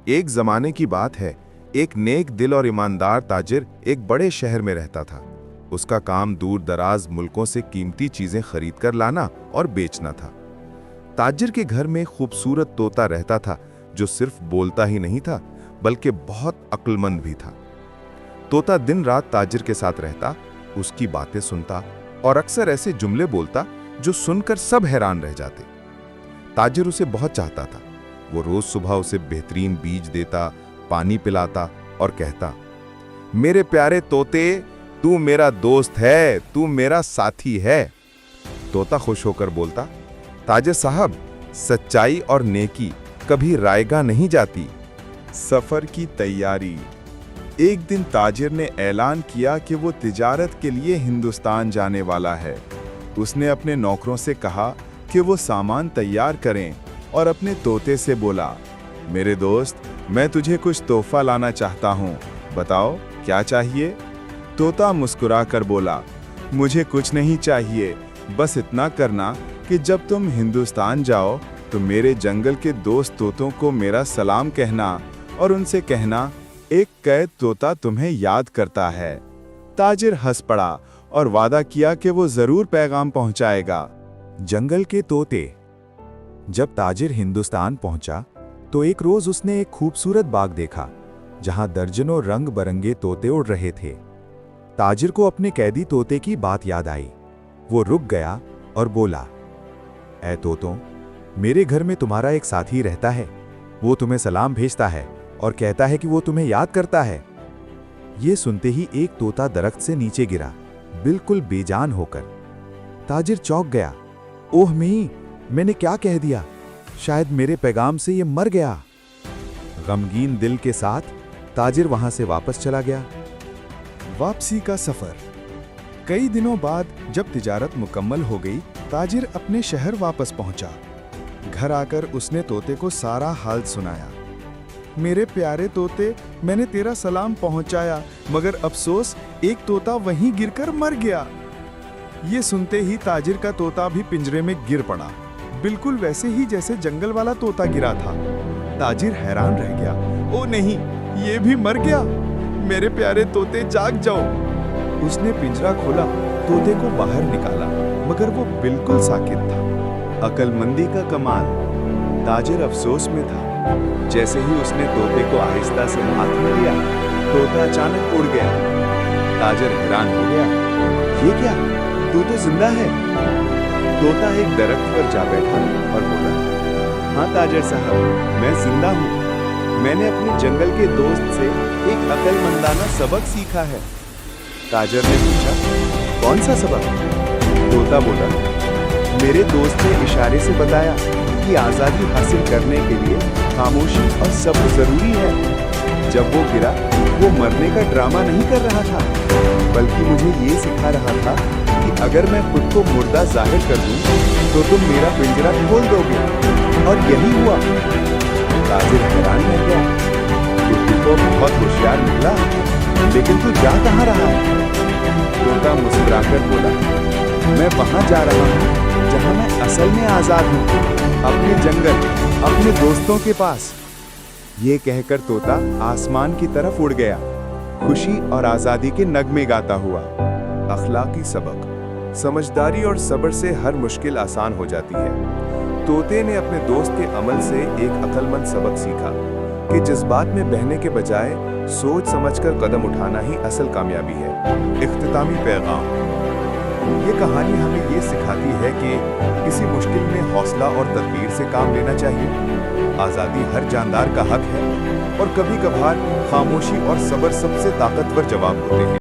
एक जमाने की बात है, एक नेक दिल और ईमानदार ताजिर एक बड़े शहर में रहता था। उसका काम दूर दराज मुल्कों से कीमती चीजें खरीद कर लाना और बेचना था। ताजिर के घर में खूबसूरत तोता रहता था, जो सिर्फ बोलता ही नहीं था बल्कि बहुत अक्लमंद भी था। तोता दिन रात ताजिर के साथ रहता, उसकी बातें सुनता और अक्सर ऐसे जुमले बोलता जो सुनकर सब हैरान रह जाते। ताजिर उसे बहुत चाहता था। वो रोज सुबह उसे बेहतरीन बीज देता, पानी पिलाता और कहता, मेरे प्यारे तोते, तू मेरा दोस्त है, तू मेरा साथी है। तोता खुश होकर बोलता, ताजिर साहब, सच्चाई और नेकी कभी रायगा नहीं जाती। सफर की तैयारी। एक दिन ताजिर ने ऐलान किया कि वो तिजारत के लिए हिंदुस्तान जाने वाला है। उसने अपने नौकरों से कहा कि वो सामान तैयार करें और अपने तोते से बोला, मेरे दोस्त, मैं तुझे कुछ तोहफा लाना चाहता हूँ, बताओ क्या चाहिए। तोता मुस्कुराकर बोला, मुझे कुछ नहीं चाहिए, बस इतना करना कि जब तुम हिंदुस्तान जाओ तो मेरे जंगल के दोस्त तोतों को मेरा सलाम कहना और उनसे कहना, एक कैद तोता तुम्हें याद करता है। ताजिर हंस पड़ा और वादा किया कि वो जरूर पैगाम पहुंचाएगा। जंगल के तोते। जब ताजिर हिंदुस्तान पहुंचा तो एक रोज उसने एक खूबसूरत बाग देखा, जहां दर्जनों रंग बरंगे तोते उड़ रहे थे। ताजिर को अपने कैदी तोते की बात याद आई। वो रुक गया और बोला, ऐ तोतों, मेरे घर में तुम्हारा एक साथी रहता है। वो तुम्हें सलाम भेजता है और कहता है कि वो तुम्हें याद करता है। ये सुनते ही एक तोता दरख्त से नीचे गिरा, बिल्कुल बेजान होकर। ताजिर चौंक गया। ओह मी, मैंने क्या कह दिया? शायद मेरे पैगाम से ये मर गया। गमगीन दिल के साथ ताजिर वहां से वापस चला गया। वापसी का सफर। कई दिनों बाद जब तिजारत मुकम्मल हो गई, ताजिर अपने शहर वापस पहुंचा। घर आकर उसने तोते को सारा हाल सुनाया। मेरे प्यारे तोते, मैंने तेरा सलाम पहुंचाया, मगर अफसोस एक तोता वहीं गिरकर मर गया। ये सुनते ही ताजिर का तोता भी पिंजरे में गिर पड़ा, बिल्कुल वैसे ही जैसे जंगल वाला तोता गिरा था। ताजिर हैरान रह गया। ओ नहीं, ये भी मर गया। मेरे प्यारे तोते, जाग जाओ। उसने पिंजरा खोला, तोते को बाहर निकाला, मगर वो बिल्कुल साकित था। अक्लमंदी का कमाल। ताजिर अफसोस में था। जैसे ही उसने तोते को आहिस्ता से हाथ में लिया, तोता अचानक उड़ गया। ताजिर हैरान हो गया, ये क्या? तू तो जिंदा है। तोता एक दरख्त पर जा बैठा और बोला, हाँ ताजिर साहब, मैं जिंदा हूँ। मैंने अपने जंगल के दोस्त से एक अक्लमंदाना सबक सीखा है। ताजिर ने पूछा, कौन सा सबक? तोता बोला, मेरे दोस्त ने इशारे से बताया कि आजादी हासिल करने के लिए खामोशी और सब्र जरूरी है। जब वो गिरा, वो मरने का ड्रामा नहीं कर रहा था, बल्कि मुझे ये सिखा रहा था कि अगर मैं खुद को मुर्दा जाहिर कर दूं, तो तुम मेरा पिंजरा खोल दोगे। और यही हुआ। ताजिर हैरान रह गया। तू तो बहुत होशियार निकला, लेकिन तू जा कहाँ रहा है? तोता मुस्कुराकर बोला, मैं वहां जा रहा हूँ जहां मैं असल में आजाद हूँ, अपने जंगल, अपने दोस्तों के पास। ये कहकर तोता आसमान की तरफ उड़ गया, खुशी और आजादी के नगमे गाता हुआ। अखलाकी सबक। समझदारी और सब्र से हर मुश्किल आसान हो जाती है। तोते ने अपने दोस्त के अमल से एक अक्लमंद सबक सीखा कि जज्बात में बहने के बजाय सोच समझकर कदम उठाना ही असल कामयाबी है। इख्तितामी पैगाम। ये कहानी हमें ये सिखाती है कि किसी मुश्किल में हौसला और तदबीर से काम लेना चाहिए। आज़ादी हर जानदार का हक है और कभी कभार खामोशी और सब्र सबसे ताकतवर जवाब होते हैं।